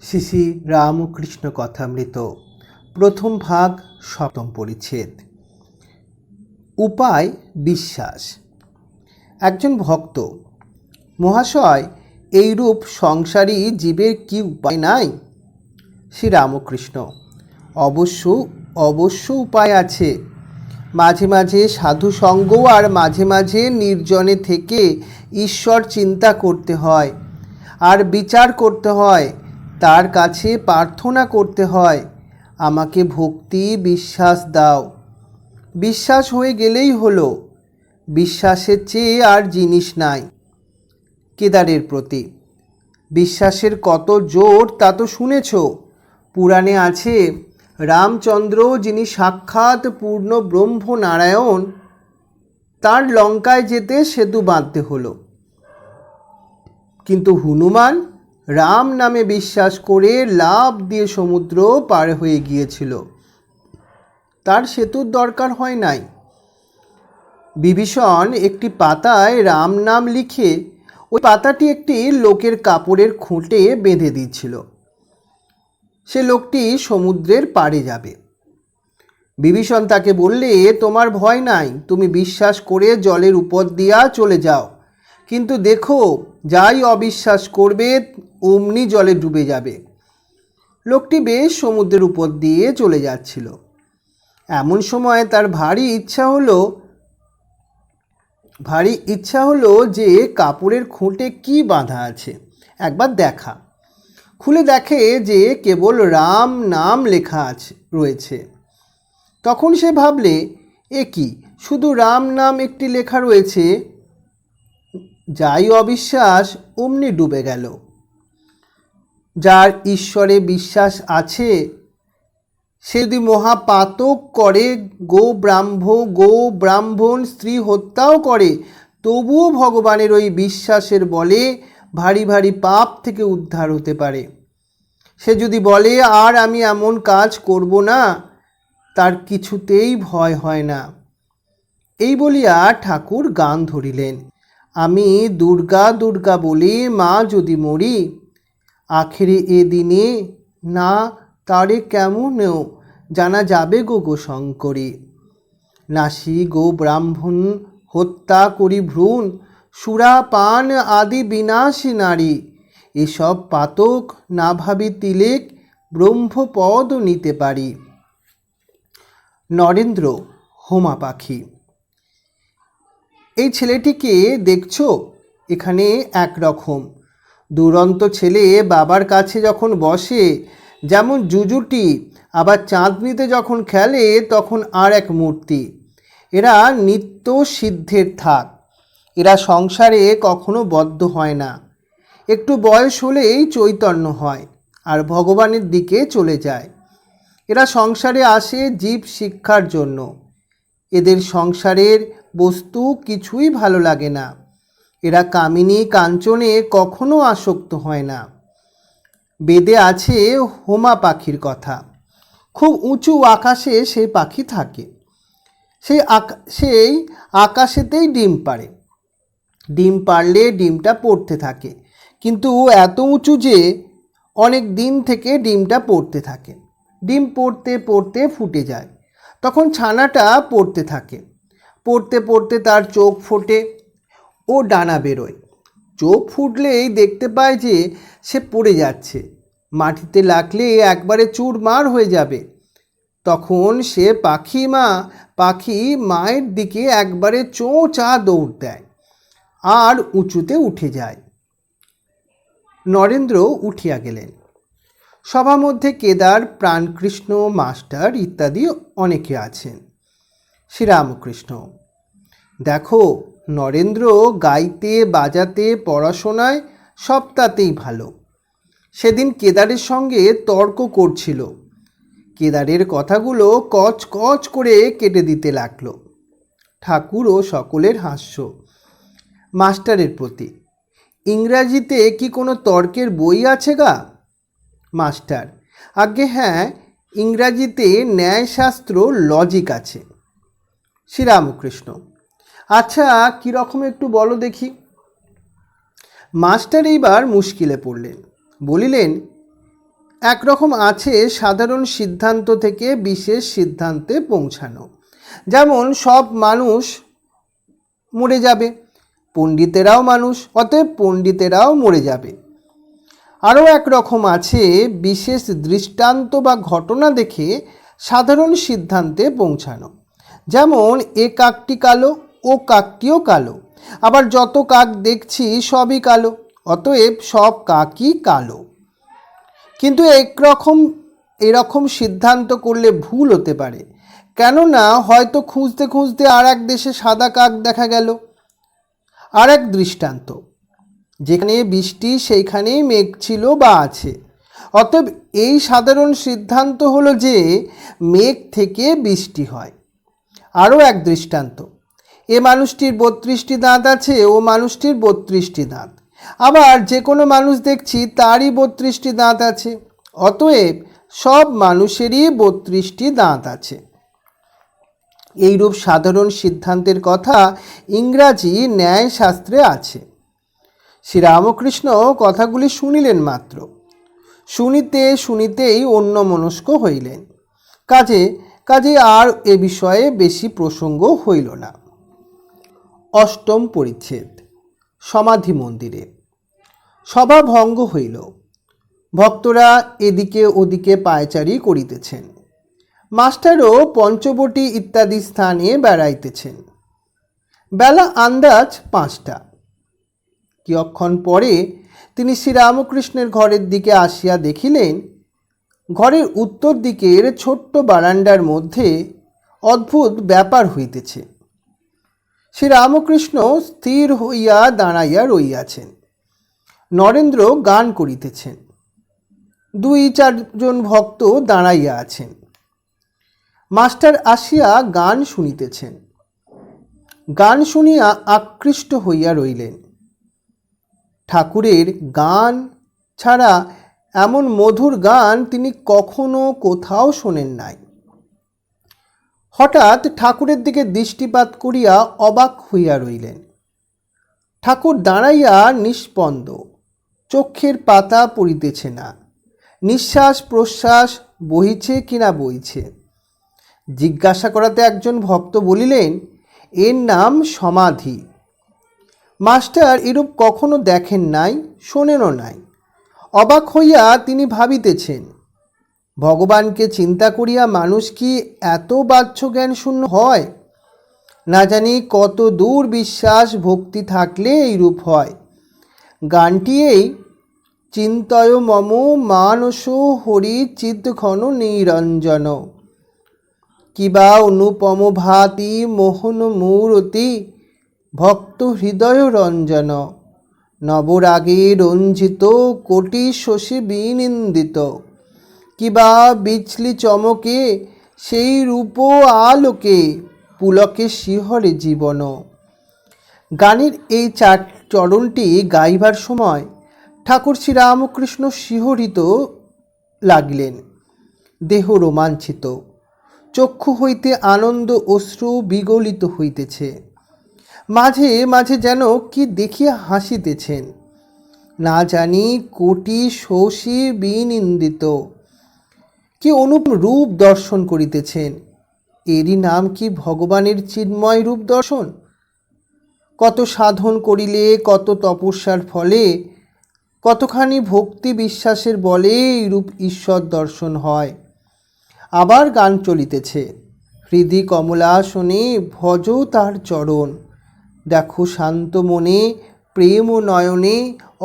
শ্রী শ্রী রামকৃষ্ণ কথামৃত প্রথম ভাগ সপ্তম পরিচ্ছেদ। উপায় বিশ্বাস। একজন ভক্ত: মহাশয়, এইরূপ সংসারী জীবের কি উপায় নাই? শ্রী রামকৃষ্ণ: অবশ্য উপায় আছে। মাঝে মাঝে সাধু সঙ্গ আর মাঝে মাঝে নির্জনে থেকে ঈশ্বর চিন্তা করতে হয়, আর বিচার করতে হয়, তার কাছে প্রার্থনা করতে হয়, আমাকে ভক্তি বিশ্বাস দাও। বিশ্বাস হয়ে গেলেই হলো। বিশ্বাসের চেয়ে আর জিনিস নাই। কেদারের প্রতি বিশ্বাসের কত জোর তা তো শুনেছ। পুরাণে আছে, রামচন্দ্র যিনি সাক্ষাৎ পূর্ণ ব্রহ্ম নারায়ণ, তার লঙ্কায় যেতে সেতু বাঁধতে হলো। কিন্তু হনুমান রাম নামে বিশ্বাস করে লাফ দিয়ে সমুদ্র পার হয়ে গিয়েছিল, তার সেতুর দরকার হয় নাই। বিভীষণ একটি পাতায় রাম নাম লিখে ওই পাতাটি একটি লোকের কাপড়ের খুঁটে বেঁধে দিয়েছিল। সে লোকটি সমুদ্রের পাড়ে যাবে। বিভীষণ তাকে বললে, তোমার ভয় নাই, তুমি বিশ্বাস করে জলের উপর দিয়া চলে যাও, কিন্তু দেখো, যাই অবিশ্বাস করবে অমনি জলে ডুবে যাবে। লোকটি বেশ সমুদ্রের উপর দিয়ে চলে যাচ্ছিল। এমন সময় তার ভারী ইচ্ছা হলো যে কাপড়ের খুঁটে কি বাঁধা আছে একবার দেখা। খুলে দেখে যে কেবল রাম নাম লেখা রয়েছে। তখন সে ভাবলে, এ কি, শুধু রাম নাম একটি লেখা রয়েছে। যাই অবিশ্বাস অমনি ডুবে গেল। যার ঈশ্বরে বিশ্বাস আছে, সে যদি মহাপাতক করে, গো ব্রাহ্মণ স্ত্রী হত্যাও করে, তবুও ভগবানের ওই বিশ্বাসের বলে ভারী ভারী পাপ থেকে উদ্ধার হতে পারে। সে যদি বলে আর আমি এমন কাজ করব না, তার কিছুতেই ভয় হয় না। এই বলিয়া ঠাকুর গান ধরিলেন, আমি দুর্গা দুর্গা বলি মা যদি মরি, আখেরে এ দিনে না তারে কেমনও জানা যাবে গো শঙ্করী। নাসি গো ব্রাহ্মণ হত্যা করি ভ্রূণ, সুরা পান আদি বিনাশী নারী, এসব পাতক না ভাবি তিলেক ব্রহ্মপদ নিতে পারি। নরেন্দ্র হোমা পাখি। এই ছেলেটিকে দেখছো? এখানে একরকম দুরন্ত ছেলে বাবার কাছে যখন বসে যেমন জুজুটি, আবার চাঁদনিতে যখন খেলে তখন আর এক মূর্তি। এরা নিত্য সিদ্ধের থাক। এরা সংসারে কখনো বদ্ধ হয় না। একটু বয়স হলেই চৈতন্য হয় আর ভগবানের দিকে চলে যায়। এরা সংসারে আসে জীব শিক্ষার জন্য। এদের সংসারের বস্তু কিছুই ভালো লাগে না। এরা কামিনী কাঞ্চনে কখনো আসক্ত হয় না। বেদে আছে হোমা পাখির কথা। খুব উঁচু আকাশে সেই পাখি থাকে। সেই আকাশেতেই ডিম পাড়ে। ডিম পাড়লে ডিমটা পড়তে থাকে, কিন্তু এত উঁচু যে অনেক দিন থেকে ডিমটা পড়তে থাকে। ডিম পড়তে পড়তে ফুটে যায়। তখন ছানাটা পড়তে থাকে। পড়তে পড়তে তার চোখ ফোটে ও ডানা বেরোয়। চোখ ফুটলেই দেখতে পায় যে সে পড়ে যাচ্ছে, মাটিতে লাগলে একবারে চুরমার হয়ে যাবে। তখন সে পাখি মায়ের দিকে একবারে চোঁচা দৌড় দেয় আর উঁচুতে উঠে যায়। নরেন্দ্র উঠিয়া গেলেন। সভা মধ্যে কেদার, প্রাণকৃষ্ণ মাস্টার ইত্যাদি অনেকে আছেন। শ্রীরামকৃষ্ণ: দেখো, নরেন্দ্র গাইতে বাজাতে পড়াশোনায় সবটাতেই ভালো। সেদিন কেদারের সঙ্গে তর্ক করছিল। কেদারের কথাগুলো কচ কচ করে কেটে দিতে লাগলো। ঠাকুর ও সকলের হাস্য। মাস্টারের প্রতি: ইংরাজিতে কি কোনো তর্কের বই আছে গা? মাস্টার: আজ্ঞে হ্যাঁ, ইংরাজিতে ন্যায়শাস্ত্র লজিক আছে। শ্রীরামকৃষ্ণ: আচ্ছা, কীরকম একটু বলো দেখি। মাস্টার এইবার মুশকিলে পড়লেন। বলিলেন, একরকম আছে সাধারণ সিদ্ধান্ত থেকে বিশেষ সিদ্ধান্তে পৌঁছানো। যেমন সব মানুষ মরে যাবে, পণ্ডিতেরাও মানুষ, অতএব পণ্ডিতেরাও মরে যাবে। আরও একরকম আছে বিশেষ দৃষ্টান্ত বা ঘটনা দেখে সাধারণ সিদ্ধান্তে পৌঁছানো। যেমন এ কাকটি কালো, ও কাকটিও কালো, আবার যত কাক দেখছি সবই কালো, অতএব সব কাকই কালো। কিন্তু এরকম সিদ্ধান্ত করলে ভুল হতে পারে, কেননা হয়তো খুঁজতে খুঁজতে আর এক দেশে সাদা কাক দেখা গেল। আর এক দৃষ্টান্ত, যেখানে বৃষ্টি সেইখানেই মেঘ ছিল বা আছে, অতএব এই সাধারণ সিদ্ধান্ত হলো যে মেঘ থেকে বৃষ্টি হয়। আরও এক দৃষ্টান্ত, এ মানুষটির 32টি দাঁত আছে, ও মানুষটির 32টি দাঁত, আবার যে কোনো মানুষ দেখছি তারই 32টি দাঁত আছে, অতএব সব মানুষেরই 32টি দাঁত আছে। এইরূপ সাধারণ সিদ্ধান্তের কথা ইংরাজি ন্যায়শাস্ত্রে আছে। শ্রীরামকৃষ্ণ কথাগুলি শুনিলেন মাত্র, শুনিতেই অন্যমনস্ক হইলেন। কাজে আর এ বিষয়ে বেশি প্রসঙ্গ হইল না। অষ্টম পরিচ্ছেদ। সমাধি মন্দিরে। সভা ভঙ্গ হইল। ভক্তরা এদিকে ওদিকে পায়চারি করিতেছেন। মাস্টারও পঞ্চবটী ইত্যাদি স্থানে বেড়াইতেছেন। বেলা আন্দাজ 5টা। কিয়ৎক্ষণ পরে তিনি শ্রীরামকৃষ্ণের ঘরের দিকে আসিয়া দেখিলেন, ঘরের উত্তর দিকের ছোট্ট বারান্দার মধ্যে অদ্ভুত ব্যাপার হইতেছে। শ্রীরামকৃষ্ণ স্থির হইয়া দাঁড়াইয়া রহিয়াছেন। নরেন্দ্র গান করিতেছেন। 2-4 জন ভক্ত দাঁড়াইয়া আছেন। মাস্টার আসিয়া গান শুনিতেছেন। গান শুনিয়া আকৃষ্ট হইয়া রইলেন। ঠাকুরের গান ছাড়া এমন মধুর গান তিনি কখনো কোথাও শোনেন নাই। হঠাৎ ঠাকুরের দিকে দৃষ্টিপাত করিয়া অবাক হইয়া রইলেন। ঠাকুর দাঁড়াইয়া নিস্পন্দ, চক্ষের পাতা পড়িতেছে না, নিঃশ্বাস প্রশ্বাস বহিছে কিনা বইছে। জিজ্ঞাসা করাতে একজন ভক্ত বলিলেন, এর নাম সমাধি। মাস্টার এরূপ কখনো দেখেন নাই, শোনেনও নাই। অবাক হইয়া তিনি ভাবিতেছেন, ভগবানকে চিন্তা করিয়া মানুষ কি এত বাহ্য জ্ঞান শূন্য হয়? না জানি কত দূর বিশ্বাস ভক্তি থাকলে এইরূপ হয়। গানটি এই, চিন্তয় মম মানস হরি চিৎঘন নিরঞ্জন, কিবা অনুপম ভাতি মোহন মূরতি ভক্ত হৃদয় রঞ্জন, নবরাগে রঞ্জিত কোটি শশী বিনিন্দিত, কিবা বিচলি চমকে সেই রূপ আলোকে পুলকে শিহরে জীবন। গানের এই চরণটি গাইবার সময় ঠাকুর শ্রীরামকৃষ্ণ শিহরিত লাগিলেন, দেহ রোমাঞ্চিত, চক্ষু হইতে আনন্দ অশ্রু বিগলিত হইতেছে। মাঝে মাঝে যেন কি দেখিয়া হাসিতেছেন, না জানি কোটি শশী বিনিন্দিত। কি অনুপম রূপ দর্শন করিতেছেন, এরই নাম কি ভগবানের চিন্ময় রূপ দর্শন? কত সাধন করিলে, কত তপস্যার ফলে, কতখানি ভক্তি বিশ্বাসের বলে এইরূপ ঈশ্বর দর্শন হয়। আবার গান চলিতেছে, হৃদি কমলাসনে ভজ তার চরণ, দেখো শান্ত মনে প্রেম নয়নে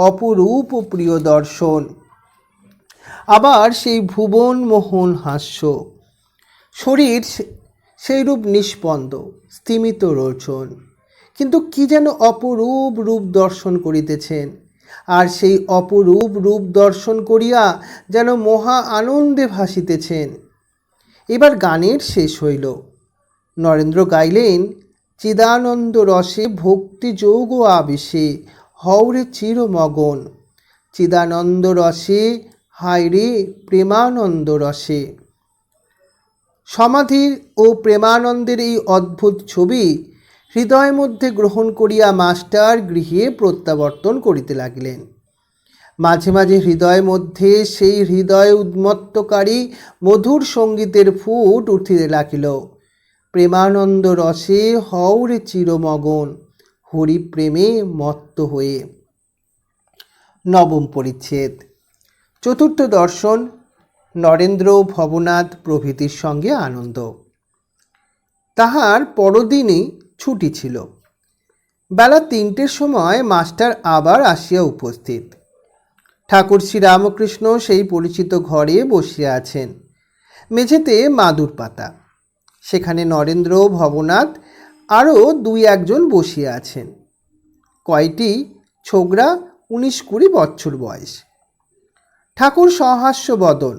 অপরূপ প্রিয় দর্শন। আবার সেই ভুবন মোহন হাস্য, শরীর সেইরূপ নিষ্পন্দ, স্থিমিত রোচন, কিন্তু কি যেন অপরূপ রূপ দর্শন করিতেছেন। আর সেই অপরূপ রূপ দর্শন করিয়া যেন মহা আনন্দে ভাসিতেছেন। এবার গানের শেষ হইল। নরেন্দ্র গাইলেন, চিদানন্দ রসে ভক্তি যোগ আবেশে হওরে চিরমগন, চিদানন্দ রসে হায় রে প্রেমানন্দ রসে। সমাধির ও প্রেমানন্দের এই অদ্ভুত ছবি হৃদয়ের মধ্যে গ্রহণ করিয়া মাস্টার গৃহে প্রত্যাবর্তন করিতে লাগিলেন। মাঝে মাঝে হৃদয়ের মধ্যে সেই হৃদয় উন্মত্তকারী মধুর সঙ্গীতের ফুট উঠিতে লাগিল। প্রেমানন্দ রসে হওরে চিরমগন, হরি প্রেমে মত্ত হয়ে। নবম পরিচ্ছেদ। চতুর্থ দর্শন। নরেন্দ্র, ভবনাথ প্রভৃতির সঙ্গে আনন্দ। তাহার পরদিনই ছুটি ছিল। বেলা 3টের সময় মাস্টার আবার আসিয়া উপস্থিত। ঠাকুর শ্রীরামকৃষ্ণ সেই পরিচিত ঘরে বসিয়া আছেন। মেঝেতে মাদুর পাতা। সেখানে নরেন্দ্র, ভবনাথ আরও 2-1 বসিয়া আছেন। কয়টি ছোকরা 19-20 বৎসর বয়স। ঠাকুর সহাস্য বদন,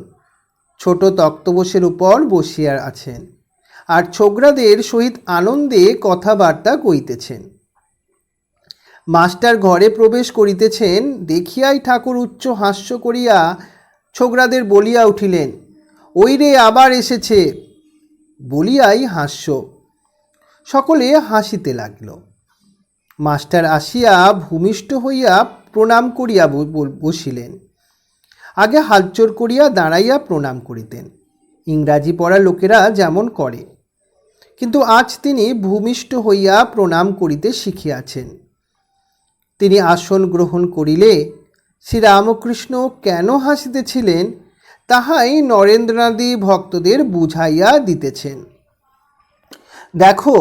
ছোট তক্তপোষের উপর বসিয়া আছেন, আর ছোকরাদের সহিত আনন্দে কথাবার্তা কইতেছেন। মাস্টার ঘরে প্রবেশ করিতেছেন দেখিয়াই ঠাকুর উচ্চ হাস্য করিয়া ছোকরাদের বলিয়া উঠিলেন, ওই রে আবার এসেছে, বলিয়াই হাস্য। সকলে হাসিতে লাগিল। মাস্টার আসিয়া ভূমিষ্ঠ হইয়া প্রণাম করিয়া বসিলেন। আগে হাতজোড় করিয়া দাঁড়াইয়া প্রণাম করিতেন, ইংরাজি পড়া লোকেরা যেমন করে, কিন্তু আজ তিনি ভূমিষ্ঠ হইয়া প্রণাম করিতে শিখিয়াছেন। তিনি আসন গ্রহণ করিলে শ্রীরামকৃষ্ণ কেন হাসিতেছিলেন তাহাই নরেন্দ্রনাদি ভক্তদের বুঝাইয়া দিতেছেন। দেখো,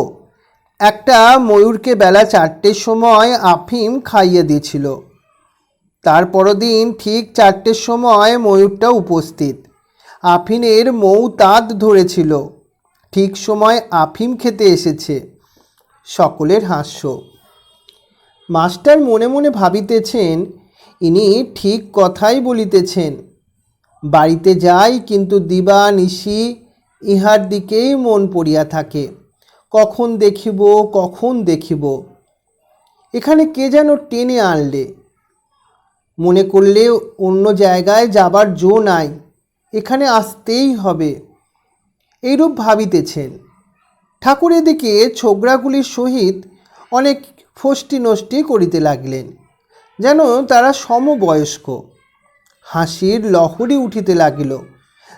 একটা ময়ূরকে বেলা 4টের সময় আফিম খাইয়ে দিয়েছিল। তার পরদিন ঠিক 4টের সময় ময়ূরটা উপস্থিত। আফিমের মৌতাদ ধরেছিল, ঠিক সময় আফিম খেতে এসেছে। সকলের হাস্য। মাস্টার মনে মনে ভাবিতেছেন, ইনি ঠিক কথাই বলিতেছেন। বাড়িতে যাই, কিন্তু দিবা নিশি ইহার দিকেই মন পড়িয়া থাকে, কখন দেখিব কখন দেখিব। এখানে কে যেন টেনে আনলে, মনে করলে অন্য জায়গায় যাবার জো নাই, এখানে আসতেই হবে, এইরূপ ভাবিতেছেন। ঠাকুর এদিকে ছোকরাগুলির সহিত অনেক ফষ্টি নষ্টি করিতে লাগিলেন, যেন তারা সমবয়স্ক। হাসির লহরী উঠিতে লাগিল,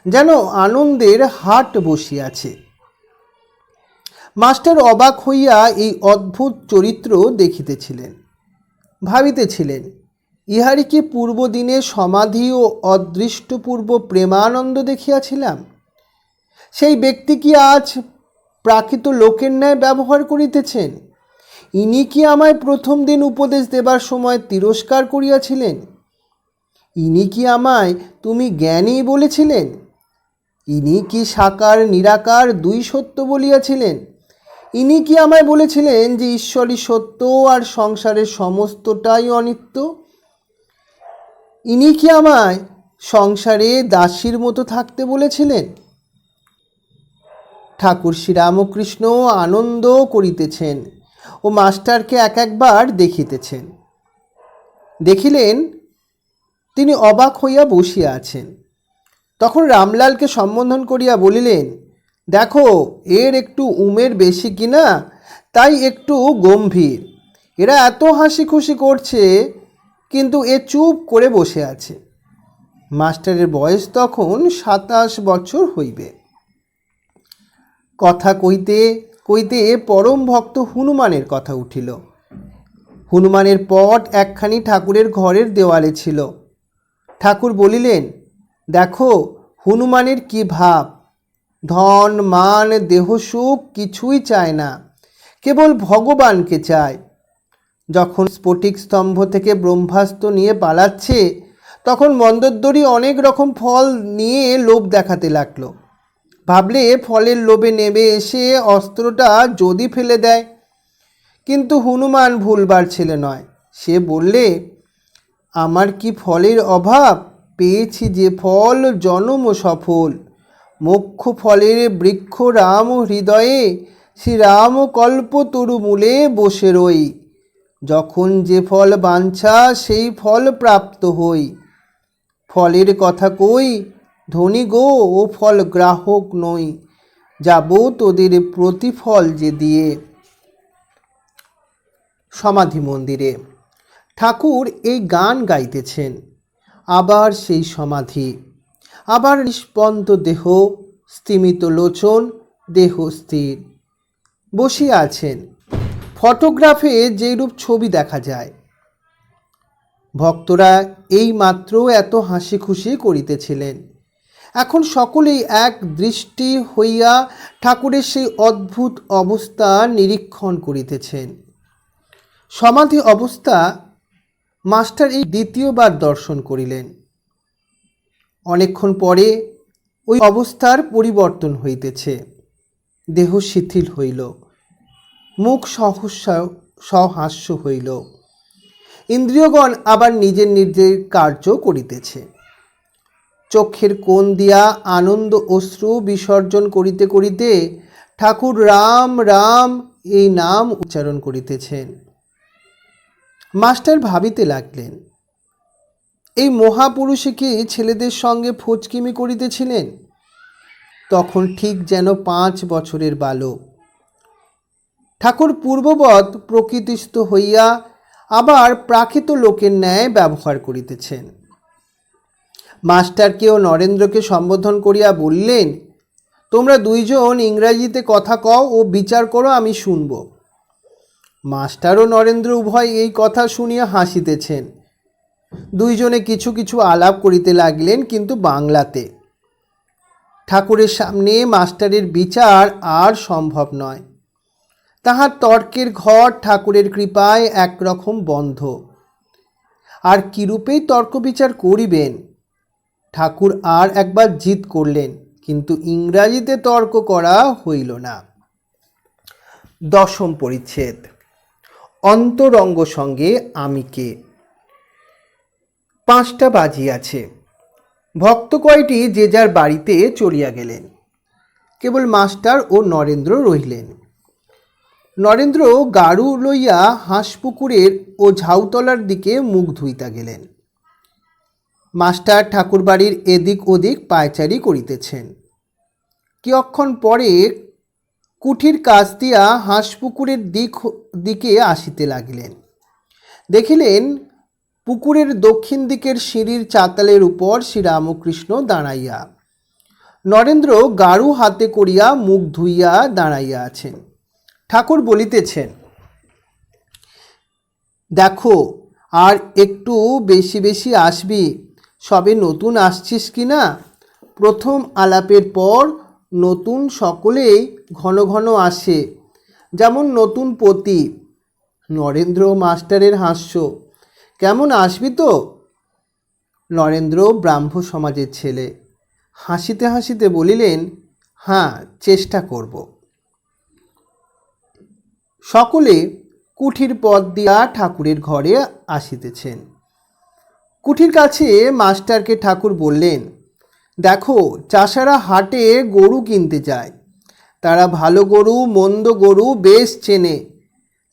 যেন আনন্দের হাট বসিয়াছে। মাস্টার অবাক হইয়া এই অদ্ভুত চরিত্র দেখিতেছিলেন। ভাবিতেছিলেন, ইহারই কি পূর্বদিনে সমাধি ও অদৃষ্টপূর্ব প্রেমানন্দ দেখিয়াছিলাম? সেই ব্যক্তি কি আজ প্রাকৃত লোকের ন্যায় ব্যবহার করিতেছেন? ইনি কি আমায় প্রথম দিন উপদেশ দেবার সময় তিরস্কার করিয়াছিলেন? ইনি কি আমায় তুমি জ্ঞানী বলেছিলেন? ইনি কি সাকার নিরাকার 2 সত্য বলিয়াছিলেন? ইনি কি আমায় বলেছিলেন যে ঈশ্বরই সত্য আর সংসারের সমস্তটাই অনিত্য? ইনি কি আমায় সংসারে দাসীর মতো থাকতে বলেছিলেন? ঠাকুর শ্রীরামকৃষ্ণ আনন্দ করিতেছেন ও মাস্টারকে একবার দেখিতেছেন। দেখিলেন তিনি অবাক হইয়া বসিয়া আছেন। তখন রামলালকে সম্বোধন করিয়া বলিলেন, দেখো, এর একটু উমের বেশি কিনা, তাই একটু গম্ভীর। এরা এত হাসি খুশি করছে, কিন্তু এ চুপ করে বসে আছে। মাস্টারের বয়স তখন 27 বছর হইবে। কথা কইতে কইতে পরম ভক্ত হনুমানের কথা উঠিল। হনুমানের পট একখানি ঠাকুরের ঘরের দেওয়ালে ছিল। ঠাকুর বলিলেন, দেখো হনুমানের কি ভাব, ধন মান দেহসুখ কিছুই চায় না, কেবল ভগবানকে চায়। যখন স্ফটিক স্তম্ভ থেকে ব্রহ্মাস্ত্র নিয়ে পালাচ্ছে, তখন মন্দোদরী অনেক রকম ফল নিয়ে লোভ দেখাতে লাগলো। ভাবলে ফলের লোভে নেমে এসে অস্ত্রটা যদি ফেলে দেয়, কিন্তু হনুমান ভুলবার ছেলে নয়। সে বললে, আমার কি ফলের অভাব, পেয়েছি যে ফল জনম সফল। মোক্ষ ফলের বৃক্ষ রাম হৃদয়ে, শ্রীরাম কল্প তরু মূলে বসে রই। যখন যে ফল বাঞ্ছা সেই ফল প্রাপ্ত হই। ফলের কথা কই, ধনী গো ও ফল গ্রাহক নই, যাব তোদের প্রতিফল যে দিয়ে। সমাধি মন্দিরে ঠাকুর এই গান গাইতেছেন। আবার সেই সমাধি, আবার নিষ্পন্দ দেহ, স্তিমিত লোচন, দেহ স্থির। বসিয়া আছেন, ফটোগ্রাফে যেরূপ ছবি দেখা যায়। ভক্তরা এই মাত্র এত হাসি খুশি করিতেছিলেন, এখন সকলেই এক দৃষ্টি হইয়া ঠাকুরের সেই অদ্ভুত অবস্থা নিরীক্ষণ করিতেছেন। সমাধি অবস্থা মাস্টার এই দ্বিতীয়বার দর্শন করিলেন। অনেকক্ষণ পরে ওই অবস্থার পরিবর্তন হইতেছে, দেহ শিথিল হইল, মুখ সহাস্য হইল, ইন্দ্রিয়গণ আবার নিজের নিজের কার্য করিতেছে। চক্ষের কোণ দিয়া আনন্দ অশ্রু বিসর্জন করিতে করিতে ঠাকুর রাম রাম এই নাম উচ্চারণ করিতেছেন। মাস্টার ভাবিতে লাগলেন, এই মহাপুরুষে কি ছেলেদের সঙ্গে ফচকিমি করিতেছিলেন? তখন ঠিক যেন 5 বছরের বালক। ঠাকুর পূর্ববৎ প্রকৃতিস্থ হইয়া আবার প্রাকৃত লোকের ন্যায় ব্যবহার করিতেছেন। মাস্টারকেও নরেন্দ্রকে সম্বোধন করিয়া বললেন, তোমরা দুইজন ইংরাজিতে কথা কও ও বিচার করো, আমি শুনব। মাস্টার ও নরেন্দ্র উভয় এই কথা শুনিয়া হাসিতেছেন। দুইজনে কিছু কিছু আলাপ করিতে লাগলেন, কিন্তু বাংলাতে। ঠাকুরের সামনে মাস্টারের বিচার আর সম্ভব নয়। তাহার তর্কের ঘর ঠাকুরের কৃপায় একরকম বন্ধ। আর কিরূপেই তর্ক বিচার করিবেন? ঠাকুর আর একবার জিদ করলেন, কিন্তু ইংরাজিতে তর্ক করা হইল না। 10ম পরিচ্ছেদ। অন্তরঙ্গ সঙ্গে আমি কে। 5টা বাজিয়াছে। ভক্ত কয়টি যে যার বাড়িতে চলিয়া গেলেন, কেবল মাস্টার ও নরেন্দ্র রহিলেন। নরেন্দ্র গাড়ু লইয়া হাঁসপুকুরের ও ঝাউতলার দিকে মুখ ধুইতা গেলেন। মাস্টার ঠাকুর বাড়ির এদিক ওদিক পায়চারি করিতেছেন। কিয়ক্ষণ পরে কুঠির কাছ দিয়া হাঁসপুকুরের দিকে আসিতে লাগিলেন। দেখিলেন পুকুরের দক্ষিণ দিকের সিঁড়ির চাতালের উপর শ্রীরামকৃষ্ণ দাঁড়াইয়া, নরেন্দ্র গাড়ু হাতে করিয়া মুখ ধুইয়া দাঁড়াইয়া আছেন। ঠাকুর বলিতেছেন, দেখো আর একটু বেশি বেশি আসবি, সবে নতুন আসছিস কি না? প্রথম আলাপের পর নতুন সকলেই ঘন ঘন আসে, যেমন নতুন পতি। নরেন্দ্র মাস্টারের হাস্য, কেমন আসবি তো? নরেন্দ্র ব্রাহ্ম সমাজের ছেলে, হাসিতে হাসিতে বলিলেন, হ্যাঁ, চেষ্টা করব। সকলে কুঠির পথ দিয়া ঠাকুরের ঘরে আসিতেছেন। কুঠির কাছে মাস্টারকে ঠাকুর বললেন, দেখো, চাষারা হাটে গরু কিনতে যায়। তারা ভালো গরু মন্দ গরু বেশ চেনে,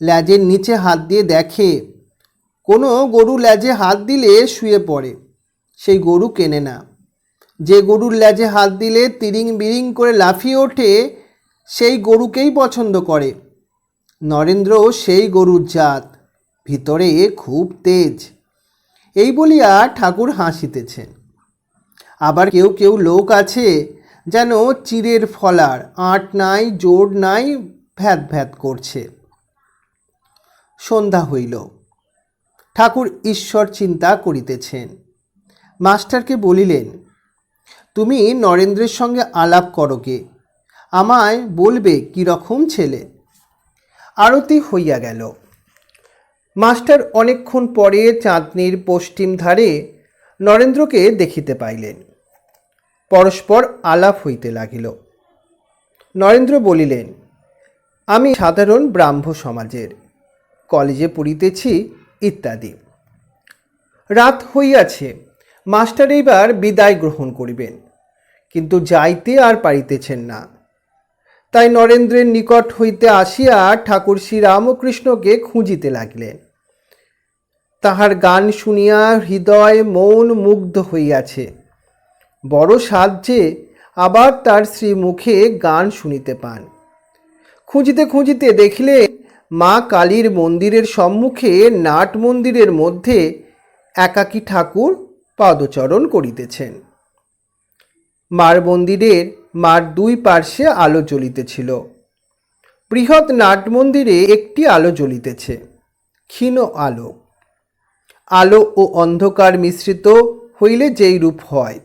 ল্যাজের নিচে হাত দিয়ে দেখে। কোনো গরু ল্যাজে হাত দিলে শুয়ে পড়ে, সেই গরু কেনে না। যে গরুর ল্যাজে হাত দিলে তিরিং বিরিং করে লাফিয়ে ওঠে, সেই গরুকেই পছন্দ করে। নরেন্দ্র সেই গরুর জাত, ভিতরে খুব তেজ। এই বলিয়া ঠাকুর হাসিতেছেন। আবার কেউ কেউ লোক আছে যেন চিরের ফলার, আঁট নাই জোর নাই, ভ্যাত ভ্যাত করছে। সন্ধ্যা হইল। ঠাকুর ঈশ্বর চিন্তা করিতেছেন। মাস্টারকে বলিলেন, তুমি নরেন্দ্রের সঙ্গে আলাপ করো গে, আমায় বলবে কীরকম ছেলে। আরতি হইয়া গেল। মাস্টার অনেকক্ষণ পরে চাঁদনির পশ্চিম ধারে নরেন্দ্রকে দেখিতে পাইলেন। পরস্পর আলাপ হইতে লাগিল। নরেন্দ্র বলিলেন, আমি সাধারণ ব্রাহ্ম সমাজের, কলেজে পড়িতেছি ইত্যাদি। রাত হইয়াছে, মাস্টার এইবার বিদায় গ্রহণ করিবেন, কিন্তু যাইতে আর পারিতেছেন না। তাই নরেন্দ্রের নিকট হইতে আসিয়া ঠাকুর শ্রীরামকৃষ্ণকে খুঁজিতে লাগিলেন। তাহার গান শুনিয়া হৃদয় মন মুগ্ধ হইয়াছে। বড় সাহায্যে আবার তার শ্রীমুখে গান শুনিতে পান। খুঁজিতে খুঁজিতে দেখিলে মা কালীর মন্দিরের সম্মুখে নাট মন্দিরের মধ্যে একাকী ঠাকুর পদচরণ করিতেছেন। মার মন্দিরের মার দুই পার্শ্বে আলো জ্বলিতেছিল। বৃহৎ নাট মন্দিরে একটি আলো জ্বলিতেছে, ক্ষীণ আলো। আলো ও অন্ধকার মিশ্রিত হইলে যেই রূপ হয়,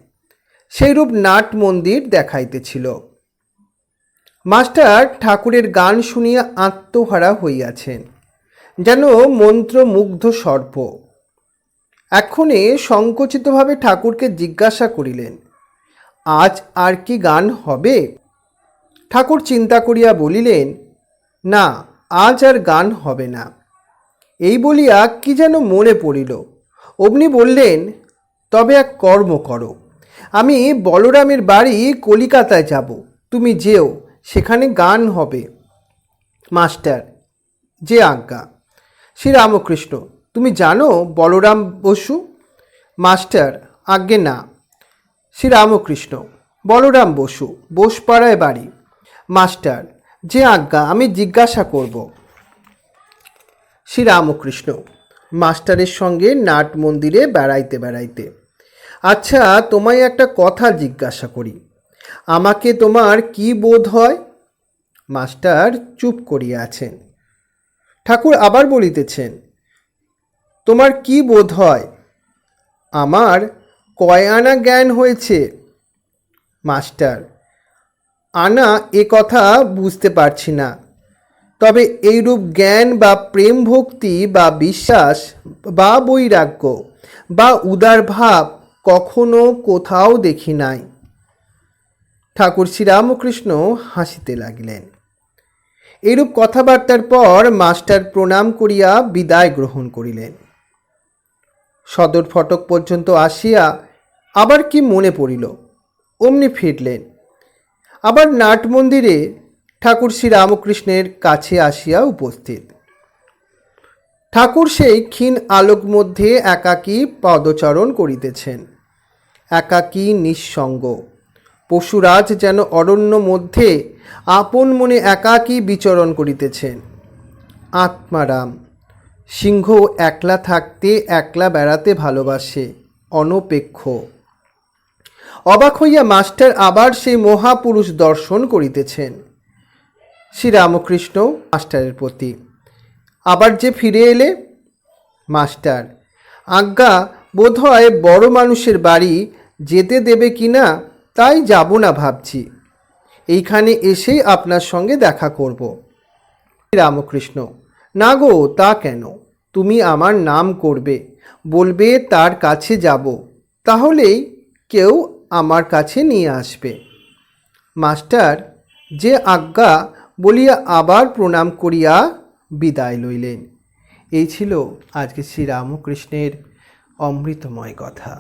সেই রূপ নাট মন্দির দেখাইতেছিল। মাস্টার ঠাকুরের গান শুনিয়া আত্মহারা হইয়াছেন, যেন মন্ত্রমুগ্ধ সর্প। এক্ষণে সংকুচিতভাবে ঠাকুরকে জিজ্ঞাসা করিলেন, আজ আর কি গান হবে? ঠাকুর চিন্তা করিয়া বলিলেন, না, আজ আর গান হবে না। এই বলিয়া কি যেন মনে পড়িল। অমনি বললেন, তবে এক কর্ম করো, আমি বলরামের বাড়ি কলিকাতায় যাব, তুমি যেও, সেখানে গান হবে। মাস্টার, যে আজ্ঞা। শ্রীরামকৃষ্ণ, তুমি জানো বলরাম বসু? মাস্টার, আজ্ঞে না। শ্রীরামকৃষ্ণ, বলরাম বসু, বোসপাড়ায় বাড়ি। মাস্টার, যে আজ্ঞা, আমি জিজ্ঞাসা করব। শ্রীরামকৃষ্ণ মাস্টারের সঙ্গে নাট মন্দিরে বেড়াইতে বেড়াইতে, আচ্ছা, তোমায় একটা কথা জিজ্ঞাসা করি, আমাকে তোমার কি বোধ হয়? মাস্টার চুপ করিয়া আছেন। ঠাকুর আবার বলিতেছেন, তোমার কি বোধ হয়? আমার কয় আনা জ্ঞান হয়েছে? মাস্টার, আনা এ কথা বুঝতে পারছি না, তবে এইরূপ জ্ঞান বা প্রেম ভক্তি বা বিশ্বাস বা বৈরাগ্য বা উদার ভাব কখনো কোথাও দেখি নাই। ঠাকুর শ্রীরামকৃষ্ণ হাসিতে লাগিলেন। এইরূপ কথাবার্তার পর মাস্টার প্রণাম করিয়া বিদায় গ্রহণ করিলেন। সদর ফটক পর্যন্ত আসিয়া আবার কি মনে পড়িল, অমনি ফিরলেন। আবার নাট মন্দিরে ঠাকুর শ্রীরামকৃষ্ণের কাছে আসিয়া উপস্থিত। ঠাকুর সেই ক্ষীণ আলোক মধ্যে একাকী পদচরণ করিতেছেন, একাকী নিঃসঙ্গ। পশুরাজ যেন অরণ্য মধ্যে আপন মনে একাকী বিচরণ করিতেছেন। আত্মারাম। সিংহ একলা থাকতে একলা বেড়াতে ভালোবাসে, অনপেক্ষ। অবাক হইয়া মাস্টার আবার সেই মহাপুরুষ দর্শন করিতেছেন। শ্রীরামকৃষ্ণ মাস্টারের প্রতি, আবার যে ফিরে এলে? মাস্টার, আজ্ঞা, বোধ হয় বড় মানুষের বাড়ি যেতে দেবে কি না তাই যাব না ভাবছি, এইখানে এসেই আপনার সঙ্গে দেখা করব। রামকৃষ্ণ, না গো, তা কেন? তুমি আমার নাম করবে, বলবে তার কাছে যাব, তাহলেই কেউ আমার কাছে নিয়ে আসবে। মাস্টার, যে আজ্ঞা বলিয়া আবার প্রণাম করিয়া বিদায় লইলেন। এই ছিল আজকে শ্রীরামকৃষ্ণের অমৃতময় কথা।